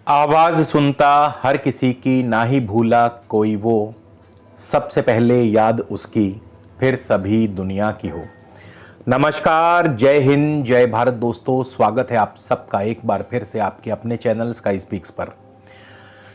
आवाज सुनता हर किसी की, ना ही भूला कोई वो, सबसे पहले याद उसकी फिर सभी दुनिया की हो। नमस्कार, जय हिंद, जय भारत दोस्तों। स्वागत है आप सबका एक बार फिर से आपके अपने चैनल स्काई स्पीक्स पर।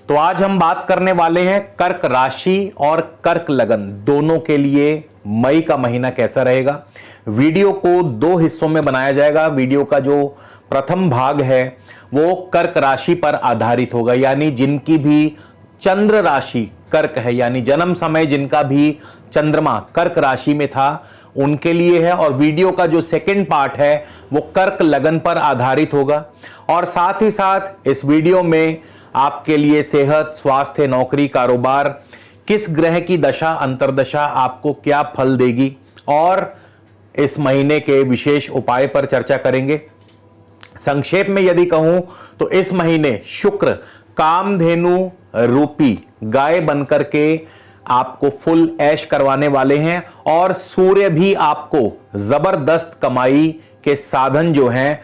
तो आज हम बात करने वाले हैं कर्क राशि और कर्क लगन दोनों के लिए मई का महीना कैसा रहेगा। वीडियो को दो हिस्सों में बनाया जाएगा। वीडियो का जो प्रथम भाग है वो कर्क राशि पर आधारित होगा, यानी जिनकी भी चंद्र राशि कर्क है, यानी जन्म समय जिनका भी चंद्रमा कर्क राशि में था उनके लिए है। और वीडियो का जो सेकंड पार्ट है वो कर्क लगन पर आधारित होगा। और साथ ही साथ इस वीडियो में आपके लिए सेहत, स्वास्थ्य, नौकरी, कारोबार, किस ग्रह की दशा अंतर्दशा आपको क्या फल देगी और इस महीने के विशेष उपाय पर चर्चा करेंगे। संक्षेप में यदि कहूं तो इस महीने शुक्र कामधेनु रूपी गाय बनकर के आपको फुल ऐश करवाने वाले हैं और सूर्य भी आपको जबरदस्त कमाई के साधन जो हैं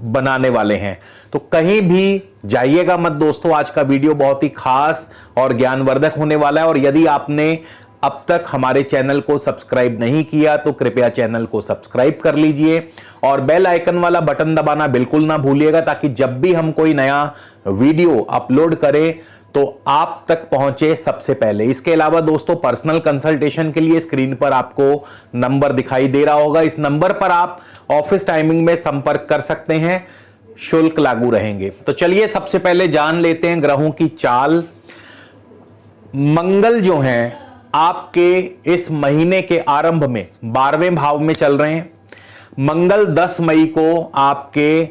बनाने वाले हैं। तो कहीं भी जाइएगा मत दोस्तों, आज का वीडियो बहुत ही खास और ज्ञानवर्धक होने वाला है। और यदि आपने अब तक हमारे चैनल को सब्सक्राइब नहीं किया तो कृपया चैनल को सब्सक्राइब कर लीजिए और बेल आइकन वाला बटन दबाना बिल्कुल ना भूलिएगा, ताकि जब भी हम कोई नया वीडियो अपलोड करें तो आप तक पहुंचे सबसे पहले। इसके अलावा दोस्तों, पर्सनल कंसल्टेशन के लिए स्क्रीन पर आपको नंबर दिखाई दे रहा होगा। इस नंबर पर आप ऑफिस टाइमिंग में संपर्क कर सकते हैं, शुल्क लागू रहेंगे। तो चलिए सबसे पहले जान लेते हैं ग्रहों की चाल। मंगल जो हैं आपके इस महीने के आरंभ में 12वें भाव में चल रहे हैं। मंगल 10 मई को आपके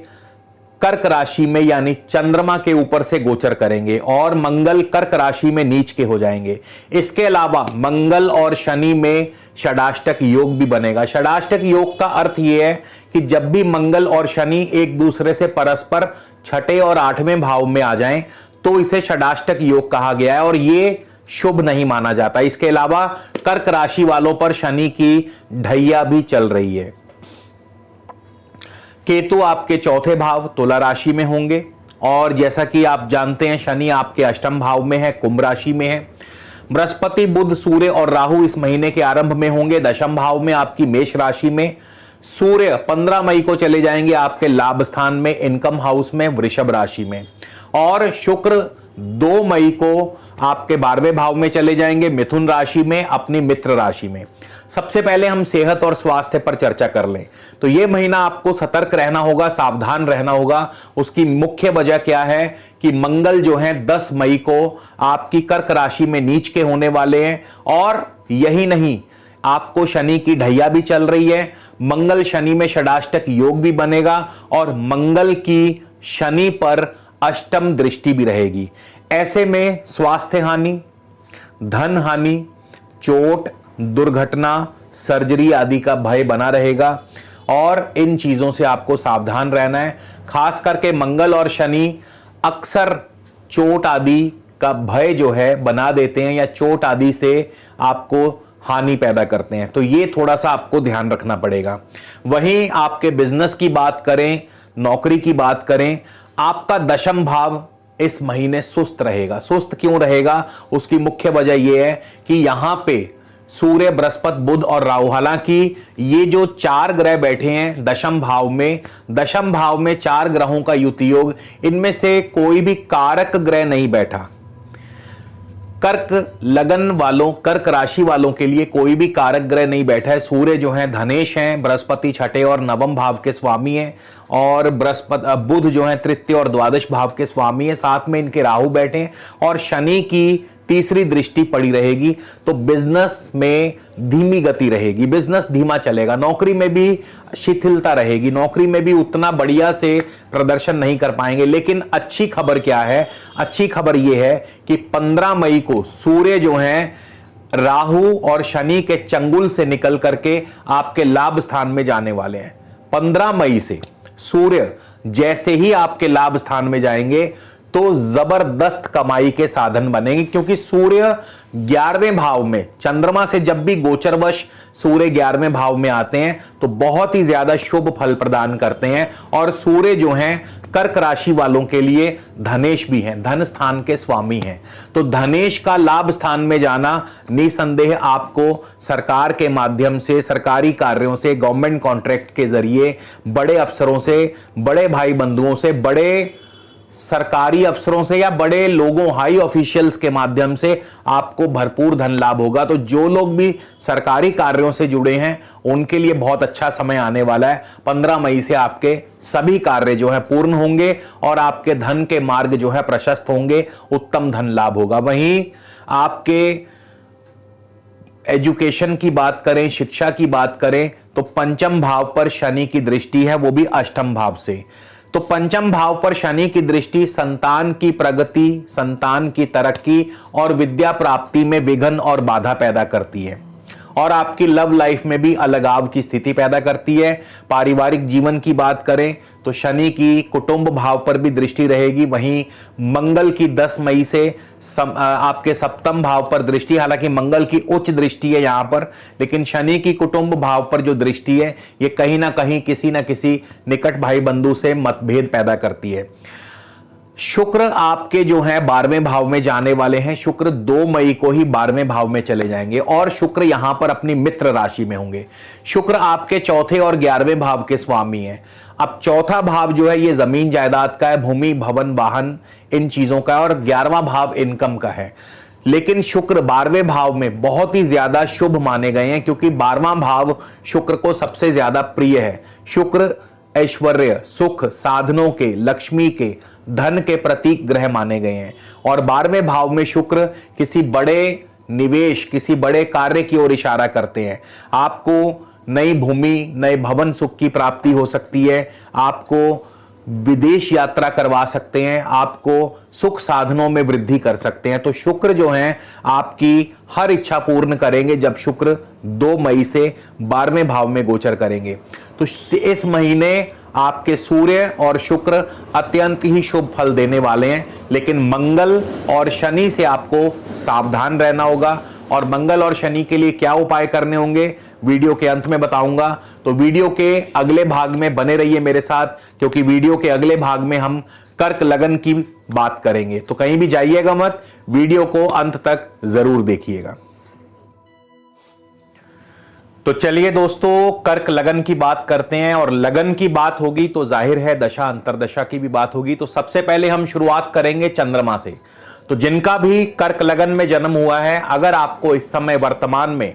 कर्क राशि में यानी चंद्रमा के ऊपर से गोचर करेंगे और मंगल कर्क राशि में नीच के हो जाएंगे। इसके अलावा मंगल और शनि में षडाष्टक योग भी बनेगा। षडाष्टक योग का अर्थ यह है कि जब भी मंगल और शनि एक दूसरे से परस्पर छठे और 8वें भाव में आ जाएं तो इसे षडाष्टक योग कहा गया है और ये शुभ नहीं माना जाता। इसके अलावा कर्क राशि वालों पर शनि की ढैया भी चल रही है। केतु आपके चौथे भाव तुला राशि में होंगे और जैसा कि आप जानते हैं शनि आपके अष्टम भाव में है, कुंभ राशि में है। बृहस्पति, बुध, सूर्य और राहु इस महीने के आरंभ में होंगे दशम भाव में आपकी मेष राशि में। सूर्य 15 मई को चले जाएंगे आपके लाभ स्थान में इनकम हाउस में वृषभ राशि में। और शुक्र 2 मई को आपके 12वें भाव में चले जाएंगे मिथुन राशि में, अपनी मित्र राशि में। सबसे पहले हम सेहत और स्वास्थ्य पर चर्चा कर लें तो यह महीना आपको सतर्क रहना होगा, सावधान रहना होगा। उसकी मुख्य वजह क्या है कि मंगल जो है 10 मई को आपकी कर्क राशि में नीच के होने वाले हैं। और यही नहीं, आपको शनि की ढैया भी चल रही है। मंगल शनि में षडाष्टक योग भी बनेगा और मंगल की शनि पर अष्टम दृष्टि भी रहेगी। ऐसे में स्वास्थ्य हानि, धन हानि, चोट, दुर्घटना, सर्जरी आदि का भय बना रहेगा और इन चीजों से आपको सावधान रहना है। खास करके मंगल और शनि अक्सर चोट आदि का भय जो है बना देते हैं या चोट आदि से आपको हानि पैदा करते हैं, तो ये थोड़ा सा आपको ध्यान रखना पड़ेगा। वहीं आपके बिजनेस की बात करें, नौकरी की बात करें, आपका दशम भाव इस महीने सुस्त रहेगा। सुस्त क्यों रहेगा? उसकी मुख्य वजह यह है कि यहां पे सूर्य, बृहस्पति, बुध और राहु, हालांकि ये जो 4 ग्रह बैठे हैं दशम भाव में 4 ग्रहों का युति योग, इनमें से कोई भी कारक ग्रह नहीं बैठा। कर्क लगन वालों, कर्क राशि वालों के लिए कोई भी कारक ग्रह नहीं बैठा है। सूर्य जो है धनेश हैं, बृहस्पति छठे और नवम भाव के स्वामी हैं और बुध जो है तृतीय और द्वादश भाव के स्वामी है। साथ में इनके राहु बैठे हैं और शनि की तीसरी दृष्टि पड़ी रहेगी। तो बिजनेस में धीमी गति रहेगी, बिजनेस धीमा चलेगा। नौकरी में भी शिथिलता रहेगी, नौकरी में भी उतना बढ़िया से प्रदर्शन नहीं कर पाएंगे। लेकिन अच्छी खबर क्या है? अच्छी खबर यह है कि 15 मई को सूर्य जो हैं राहु और शनि के चंगुल से निकल करके आपके लाभ स्थान में जाने वाले हैं। 15 मई से सूर्य जैसे ही आपके लाभ स्थान में जाएंगे तो जबरदस्त कमाई के साधन बनेंगे, क्योंकि सूर्य 11वें भाव में, चंद्रमा से जब भी गोचरवश सूर्य 11वें भाव में आते हैं तो बहुत ही ज्यादा शुभ फल प्रदान करते हैं। और सूर्य जो हैं कर्क राशि वालों के लिए धनेश भी हैं, धन स्थान के स्वामी हैं। तो धनेश का लाभ स्थान में जाना निसंदेह आपको सरकार के माध्यम से, सरकारी कार्यों से, गवर्नमेंट कॉन्ट्रैक्ट के जरिए, बड़े अफसरों से, बड़े भाई बंधुओं से, बड़े सरकारी अफसरों से या बड़े लोगों, हाई ऑफिशियल्स के माध्यम से आपको भरपूर धन लाभ होगा। तो जो लोग भी सरकारी कार्यों से जुड़े हैं उनके लिए बहुत अच्छा समय आने वाला है। 15 मई से आपके सभी कार्य जो है पूर्ण होंगे और आपके धन के मार्ग जो है प्रशस्त होंगे, उत्तम धन लाभ होगा। वहीं आपके एजुकेशन की बात करें, शिक्षा की बात करें, तो पंचम भाव पर शनि की दृष्टि है, वो भी अष्टम भाव से। तो पंचम भाव पर शनि की दृष्टि संतान की प्रगति, संतान की तरक्की और विद्या प्राप्ति में विघ्न और बाधा पैदा करती है और आपकी लव लाइफ में भी अलगाव की स्थिति पैदा करती है। पारिवारिक जीवन की बात करें तो शनि की कुटुंब भाव पर भी दृष्टि रहेगी। वहीं मंगल की 10 मई से आपके सप्तम भाव पर दृष्टि, हालांकि मंगल की उच्च दृष्टि है यहां पर, लेकिन शनि की कुटुंब भाव पर जो दृष्टि है ये कहीं ना कहीं किसी ना किसी निकट भाई बंधु से मतभेद पैदा करती है। शुक्र आपके जो है 12वें भाव में जाने वाले हैं। शुक्र 2 मई को ही 12वें भाव में चले जाएंगे और शुक्र यहां पर अपनी मित्र राशि में होंगे। शुक्र आपके चौथे और 11वें भाव के स्वामी हैं। अब चौथा भाव जो है ये जमीन जायदाद का है, भूमि भवन वाहन इन चीजों का, और 11वां भाव इनकम का है। लेकिन शुक्र 12वें भाव में बहुत ही ज्यादा शुभ माने गए हैं, क्योंकि 12वां भाव शुक्र को सबसे ज्यादा प्रिय है। शुक्र ऐश्वर्य, सुख, साधनों के, लक्ष्मी के, धन के प्रतीक ग्रह माने गए हैं। और 12वें भाव में शुक्र किसी बड़े निवेश, किसी बड़े कार्य की ओर इशारा करते हैं। आपको नई भूमि, नए भवन सुख की प्राप्ति हो सकती है, आपको विदेश यात्रा करवा सकते हैं, आपको सुख साधनों में वृद्धि कर सकते हैं। तो शुक्र जो हैं आपकी हर इच्छा पूर्ण करेंगे जब शुक्र 2 मई से 12वें भाव में गोचर करेंगे। तो इस महीने आपके सूर्य और शुक्र अत्यंत ही शुभ फल देने वाले हैं, लेकिन मंगल और शनि से आपको सावधान रहना होगा। और मंगल और शनि के लिए क्या उपाय करने होंगे वीडियो के अंत में बताऊंगा। तो वीडियो के अगले भाग में बने रहिए मेरे साथ, क्योंकि वीडियो के अगले भाग में हम कर्क लगन की बात करेंगे। तो कहीं भी जाइएगा मत, वीडियो को अंत तक जरूर देखिएगा। तो चलिए दोस्तों, कर्क लगन की बात करते हैं। और लगन की बात होगी तो जाहिर है दशा अंतरदशा की भी बात होगी। तो सबसे पहले हम शुरुआत करेंगे चंद्रमा से। तो जिनका भी कर्क लगन में जन्म हुआ है, अगर आपको इस समय वर्तमान में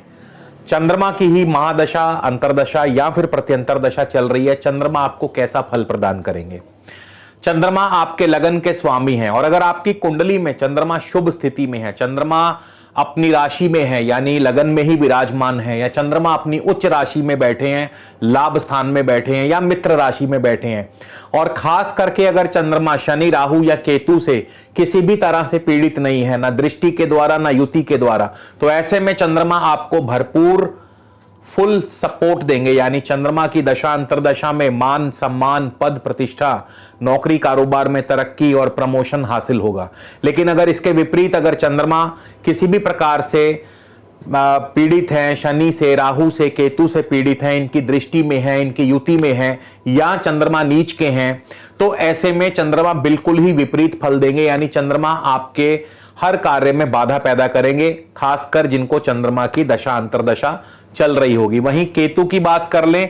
चंद्रमा की ही महादशा, अंतरदशा या फिर प्रत्यंतर दशा चल रही है, चंद्रमा आपको कैसा फल प्रदान करेंगे। चंद्रमा आपके लगन के स्वामी हैं, और अगर आपकी कुंडली में चंद्रमा शुभ स्थिति में है, चंद्रमा अपनी राशि में है यानी लगन में ही विराजमान है, या चंद्रमा अपनी उच्च राशि में बैठे हैं, लाभ स्थान में बैठे हैं, या मित्र राशि में बैठे हैं, और खास करके अगर चंद्रमा शनि, राहु या केतु से किसी भी तरह से पीड़ित नहीं है, ना दृष्टि के द्वारा ना युति के द्वारा, तो ऐसे में चंद्रमा आपको भरपूर फुल सपोर्ट देंगे। यानी चंद्रमा की दशा अंतरदशा में मान सम्मान, पद प्रतिष्ठा, नौकरी कारोबार में तरक्की और प्रमोशन हासिल होगा। लेकिन अगर इसके विपरीत अगर चंद्रमा किसी भी प्रकार से पीड़ित हैं, शनि से, राहु से, केतु से पीड़ित हैं, इनकी दृष्टि में है, इनकी युति में है, या चंद्रमा नीच के हैं, तो ऐसे में चंद्रमा बिल्कुल ही विपरीत फल देंगे। यानी चंद्रमा आपके हर कार्य में बाधा पैदा करेंगे, खासकर जिनको चंद्रमा की दशा अंतरदशा चल रही होगी। वहीं केतु की बात कर लें,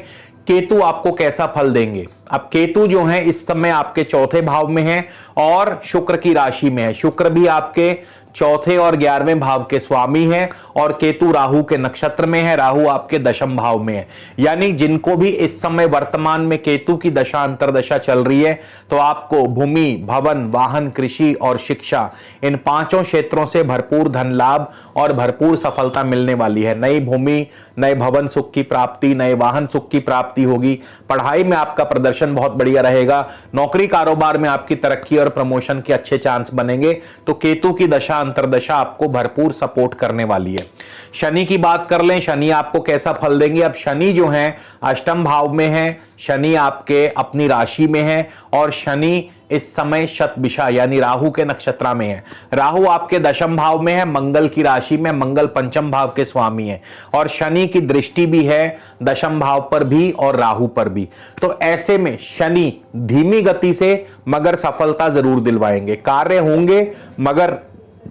केतु आपको कैसा फल देंगे। अब केतु जो है इस समय आपके चौथे भाव में है और शुक्र की राशि में है। शुक्र भी आपके चौथे और 11वें भाव के स्वामी हैं, और केतु राहु के नक्षत्र में है, राहु आपके दशम भाव में है। यानी जिनको भी इस समय वर्तमान में केतु की दशा अंतरदशा चल रही है, तो आपको भूमि, भवन, वाहन, कृषि और शिक्षा, इन 5 क्षेत्रों से भरपूर धन लाभ और भरपूर सफलता मिलने वाली है। नई भूमि, नए भवन सुख की प्राप्ति, नए वाहन सुख की प्राप्ति होगी। पढ़ाई में आपका प्रदर्शन बहुत बढ़िया रहेगा। नौकरी कारोबार में आपकी तरक्की और प्रमोशन के अच्छे चांस बनेंगे। तो केतु की दशा अंतरदशा आपको भरपूर सपोर्ट करने वाली है। शनि की बात कर लें, शनि आपको कैसा फल देंगे। अब शनि जो है अष्टम भाव में है, शनि आपके अपनी राशि में है और शनि इस समय शतभिषा यानी राहु के नक्षत्र में है। राहु आपके दशम भाव में है, मंगल की राशि में, मंगल पंचम भाव के स्वामी है और शनि की दृष्टि भी है दशम भाव पर भी और राहु पर भी। तो ऐसे में शनि धीमी गति से मगर सफलता जरूर दिलवाएंगे, कार्य होंगे मगर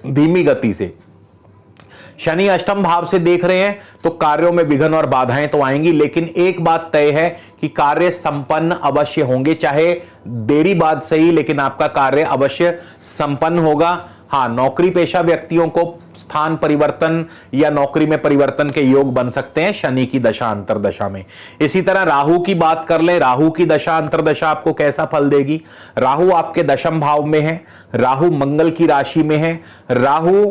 धीमी गति से। शनि अष्टम भाव से देख रहे हैं तो कार्यों में विघ्न और बाधाएं तो आएंगी, लेकिन एक बात तय है कि कार्य संपन्न अवश्य होंगे, चाहे देरी बाद सही लेकिन आपका कार्य अवश्य संपन्न होगा। हाँ, नौकरी पेशा व्यक्तियों को स्थान परिवर्तन या नौकरी में परिवर्तन के योग बन सकते हैं शनि की दशा अंतरदशा में। इसी तरह राहु की बात कर ले, राहु की दशा अंतरदशा आपको कैसा फल देगी। राहु आपके दशम भाव में है, राहु मंगल की राशि में है, राहु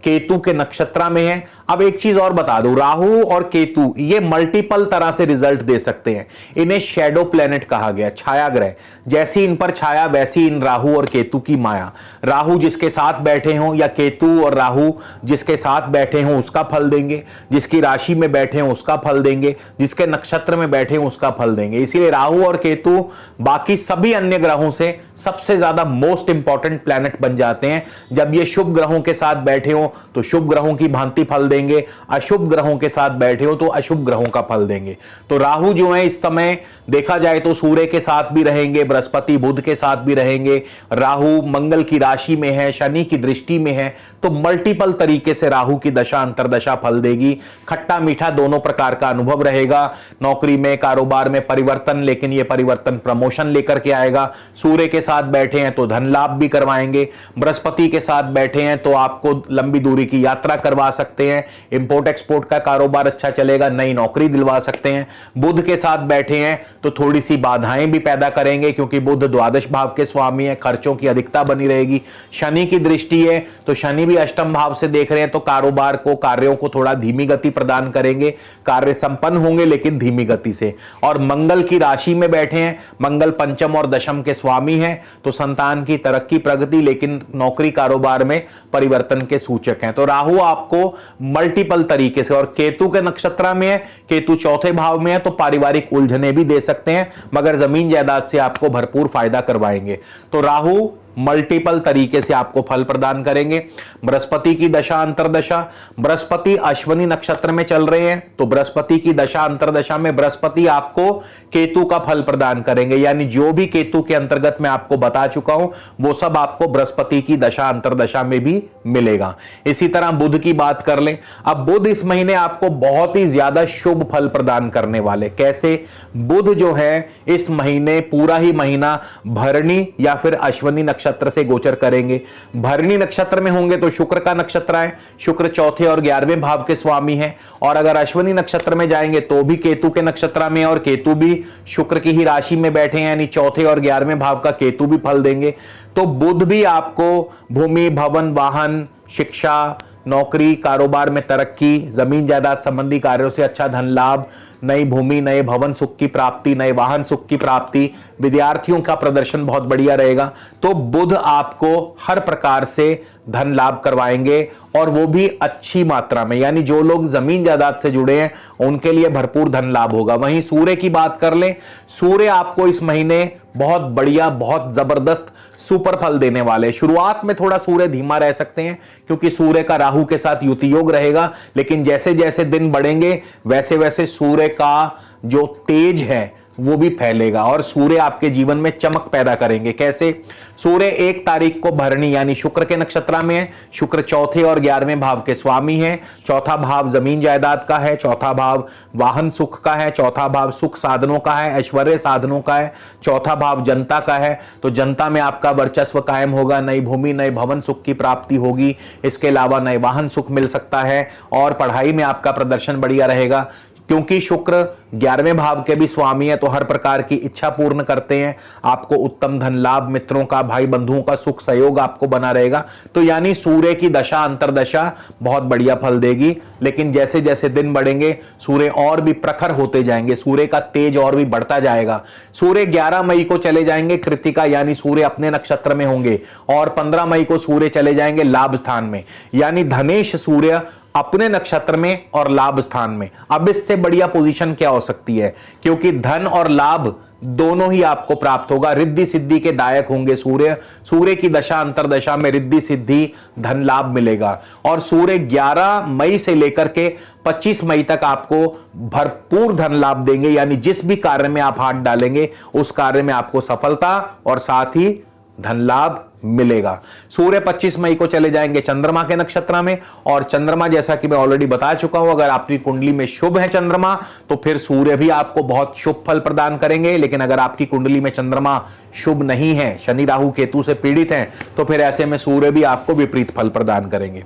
केतु के नक्षत्र में है। अब एक चीज और बता दूं, राहु और केतु ये मल्टीपल तरह से रिजल्ट दे सकते हैं। इन्हें शैडो प्लेनेट कहा गया, छाया ग्रह। जैसी इन पर छाया वैसी इन राहु और केतु की माया। राहु जिसके साथ बैठे हों या केतु और राहु जिसके साथ बैठे हों उसका फल देंगे, जिसकी राशि में बैठे हों उसका फल देंगे, जिसके नक्षत्र में बैठे हों उसका फल देंगे। इसीलिए राहु और केतु बाकी सभी अन्य ग्रहों से सबसे ज्यादा मोस्ट इंपॉर्टेंट प्लैनेट बन जाते हैं। जब ये शुभ ग्रहों के साथ बैठे हो तो शुभ ग्रहों की भांति फल देंगे, अशुभ ग्रहों के साथ बैठे हो तो अशुभ ग्रहों का फल देंगे। तो राहु जो है इस समय देखा जाए तो सूर्य के साथ भी रहेंगे, बृहस्पति बुध के साथ भी रहेंगे, राहु मंगल की राशि में है, शनि की दृष्टि में है, तो मल्टीपल तरीके से राहु की दशा अंतरदशा फल देगी। खट्टा मीठा दोनों प्रकार का अनुभव रहेगा। नौकरी में कारोबार में परिवर्तन, लेकिन यह परिवर्तन प्रमोशन लेकर के आएगा। सूर्य के साथ बैठे हैं तो धन लाभ भी करवाएंगे, बृहस्पति के साथ बैठे हैं तो आपको लंबी दूरी की यात्रा करवा सकते हैं, इंपोर्ट एक्सपोर्ट का कारोबार अच्छा चलेगा, नई नौकरी दिलवा सकते हैं। बुध के साथ बैठे हैं तो थोड़ी सी बाधाएं भी पैदा करेंगे क्योंकि बुध द्वादश भाव के स्वामी है, खर्चों की अधिकता बनी रहेगी। शनि की दृष्टि है तो शनि भी अष्टम भाव से देख रहे हैं तो कारोबार को, कार्यों को थोड़ा धीमी गति प्रदान करेंगे, कार्य संपन्न होंगे लेकिन धीमी गति से। और मंगल की राशि में बैठे हैं, मंगल पंचम और दशम के स्वामी हैं तो संतान की तरक्की प्रगति लेकिन नौकरी कारोबार में परिवर्तन के सूचक हैं। तो राहु आपको मल्टीपल तरीके से, और केतु के नक्षत्र में है, केतु चौथे भाव में है तो पारिवारिक उलझने भी दे सकते हैं मगर जमीन जायदाद से आपको भरपूर फायदा करवाएंगे। तो राहु मल्टीपल तरीके से आपको फल प्रदान करेंगे। बृहस्पति की दशा अंतरदशा, बृहस्पति अश्विनी नक्षत्र में चल रहे हैं तो बृहस्पति की दशा अंतरदशा में बृहस्पति आपको केतु का फल प्रदान करेंगे, यानी जो भी केतु के अंतर्गत मैं आपको बता चुका हूं वो सब आपको बृहस्पति की दशा अंतरदशा में भी मिलेगा। इसी तरह बुध की बात कर लें। अब बुध इस महीने आपको बहुत ही ज्यादा शुभ फल प्रदान करने वाले। कैसे? बुध जो है इस महीने पूरा ही महीना भरणी या फिर अश्विनी नक्षत्र से गोचर करेंगे। भरणी नक्षत्र में होंगे तो शुक्र का नक्षत्र है, शुक्र चौथे और 11वें भाव के स्वामी हैं, और अगर अश्विनी नक्षत्र में जाएंगे तो भी केतु के नक्षत्र में, और केतु भी शुक्र की ही राशि में बैठे हैं यानी चौथे और 11वें भाव का केतु भी फल देंगे। तो बुध भी आपको भूमि, भवन, वाहन, शिक्षा, नौकरी, कारोबार में तरक्की, जमीन जायदाद संबंधी कार्यों से अच्छा धन लाभ, नई भूमि, नए भवन सुख की प्राप्ति, नए वाहन सुख की प्राप्ति, विद्यार्थियों का प्रदर्शन बहुत बढ़िया रहेगा। तो बुध आपको हर प्रकार से धन लाभ करवाएंगे और वो भी अच्छी मात्रा में, यानी जो लोग जमीन जायदाद से जुड़े हैं उनके लिए भरपूर धन लाभ होगा। वहीं सूर्य की बात कर लें, सूर्य आपको इस महीने बहुत बढ़िया, बहुत जबरदस्त सुपर फल देने वाले। शुरुआत में थोड़ा सूर्य धीमा रह सकते हैं क्योंकि सूर्य का राहु के साथ युति योग रहेगा, लेकिन जैसे जैसे दिन बढ़ेंगे वैसे वैसे सूर्य का जो तेज है वो भी फैलेगा और सूर्य आपके जीवन में चमक पैदा करेंगे। कैसे? सूर्य 1 तारीख को भरणी यानी शुक्र के नक्षत्र में है, शुक्र चौथे और 11वें भाव के स्वामी हैं। चौथा भाव जमीन जायदाद का है, चौथा भाव वाहन सुख का है, चौथा भाव सुख साधनों का है, ऐश्वर्य साधनों का है, चौथा भाव जनता का है। तो जनता में आपका वर्चस्व कायम होगा, नई भूमि, नए भवन सुख की प्राप्ति होगी, इसके अलावा नए वाहन सुख मिल सकता है और पढ़ाई में आपका प्रदर्शन बढ़िया रहेगा क्योंकि शुक्र 11वें भाव के भी स्वामी है तो हर प्रकार की इच्छा पूर्ण करते हैं। आपको उत्तम धन लाभ, मित्रों का, भाई बंधुओं का सुख सहयोग आपको बना रहेगा। तो यानी सूर्य की दशा अंतरदशा बहुत बढ़िया फल देगी, लेकिन जैसे जैसे दिन बढ़ेंगे सूर्य और भी प्रखर होते जाएंगे, सूर्य का तेज और भी बढ़ता जाएगा। सूर्य 11 मई को चले जाएंगे कृत्तिका यानी सूर्य अपने नक्षत्र में होंगे और 15 मई को सूर्य चले जाएंगे लाभ स्थान में, यानी धनेश सूर्य अपने नक्षत्र में और लाभ स्थान में। अब इससे बढ़िया पोजीशन क्या हो सकती है, क्योंकि धन और लाभ दोनों ही आपको प्राप्त होगा। रिद्धि सिद्धि के दायक होंगे सूर्य। सूर्य की दशा अंतरदशा में रिद्धि सिद्धि धन लाभ मिलेगा। और सूर्य 11 मई से लेकर के 25 मई तक आपको भरपूर धन लाभ देंगे, यानी जिस भी कार्य में आप हाथ डालेंगे उस कार्य में आपको सफलता और साथ ही धन लाभ मिलेगा। सूर्य 25 मई को चले जाएंगे चंद्रमा के नक्षत्र में, और चंद्रमा जैसा कि मैं ऑलरेडी बता चुका हूं, अगर आपकी कुंडली में शुभ है चंद्रमा तो फिर सूर्य भी आपको बहुत शुभ फल प्रदान करेंगे। लेकिन अगर आपकी कुंडली में चंद्रमा शुभ नहीं है, शनि राहु केतु से पीड़ित हैं, तो फिर ऐसे में सूर्य भी आपको विपरीत फल प्रदान करेंगे।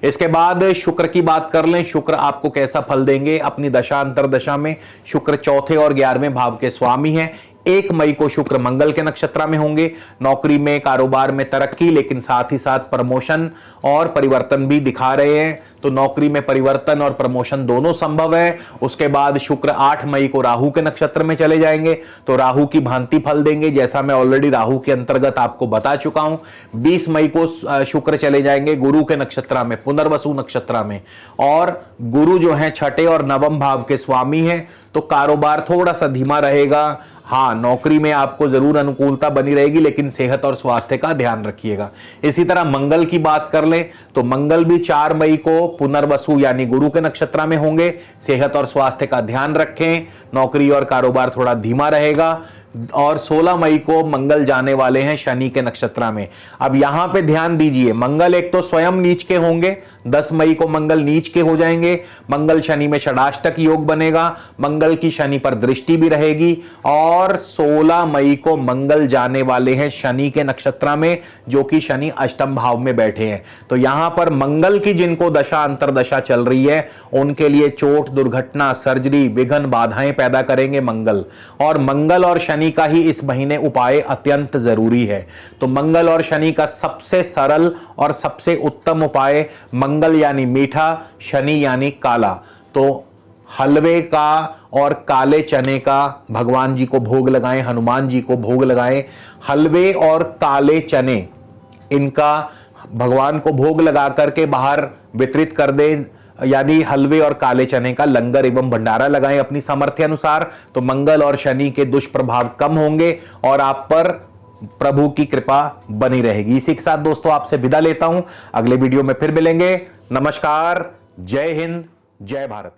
इसके बाद शुक्र की बात कर लें। शुक्र आपको कैसा फल देंगे अपनी दशा अंतरदशा में। शुक्र चौथे और 11वें भाव के स्वामी हैं। 1 मई को शुक्र मंगल के नक्षत्र में होंगे। नौकरी में, कारोबार में तरक्की, लेकिन साथ ही साथ प्रमोशन और परिवर्तन भी दिखा रहे हैं। तो नौकरी में परिवर्तन और प्रमोशन दोनों संभव है। उसके बाद शुक्र 8 मई को राहु के नक्षत्र में चले जाएंगे, तो राहु की भांति फल देंगे, जैसा मैं ऑलरेडी राहु के अंतर्गत आपको बता चुका हूं। 20 मई को शुक्र चले जाएंगे गुरु के नक्षत्र में, पुनर्वसु नक्षत्र में, और गुरु जो है छठे और नवम भाव के स्वामी है। तो कारोबार थोड़ा सा धीमा रहेगा। हाँ, नौकरी में आपको जरूर अनुकूलता बनी रहेगी, लेकिन सेहत और स्वास्थ्य का ध्यान रखिएगा। इसी तरह मंगल की बात कर लें तो मंगल भी 4 मई को पुनर्वसु यानी गुरु के नक्षत्र में होंगे। सेहत और स्वास्थ्य का ध्यान रखें। नौकरी और कारोबार थोड़ा धीमा रहेगा। और 16 मई को मंगल जाने वाले हैं शनि के नक्षत्र में। अब यहां पे ध्यान दीजिए, मंगल एक तो स्वयं नीच के होंगे, 10 मई को मंगल नीच के हो जाएंगे। मंगल शनि में षडाष्टक योग बनेगा, मंगल की शनि पर दृष्टि भी रहेगी। और 16 मई को मंगल जाने वाले हैं शनि के नक्षत्र में, जो कि शनि अष्टम भाव में बैठे हैं। तो यहां पर मंगल की जिनको दशा अंतरदशा चल रही है उनके लिए चोट, दुर्घटना, सर्जरी, विघ्न, बाधाएं पैदा करेंगे मंगल। और मंगल और शनि का ही इस महीने उपाय अत्यंत जरूरी है। तो मंगल और शनि का सबसे सरल और सबसे उत्तम उपाय, मंगल यानी मीठा, शनि यानी काला। तो हलवे का और काले चने का भगवान जी को भोग लगाएं, हनुमान जी को भोग लगाएं। हलवे और काले चने इनका भगवान को भोग लगा करके बाहर वितरित कर दें, यानी हलवे और काले चने का लंगर एवं भंडारा लगाएं अपनी सामर्थ्य अनुसार। तो मंगल और शनि के दुष्प्रभाव कम होंगे और आप पर प्रभु की कृपा बनी रहेगी। इसी के साथ दोस्तों आपसे विदा लेता हूं, अगले वीडियो में फिर मिलेंगे। नमस्कार, जय हिंद, जय भारत।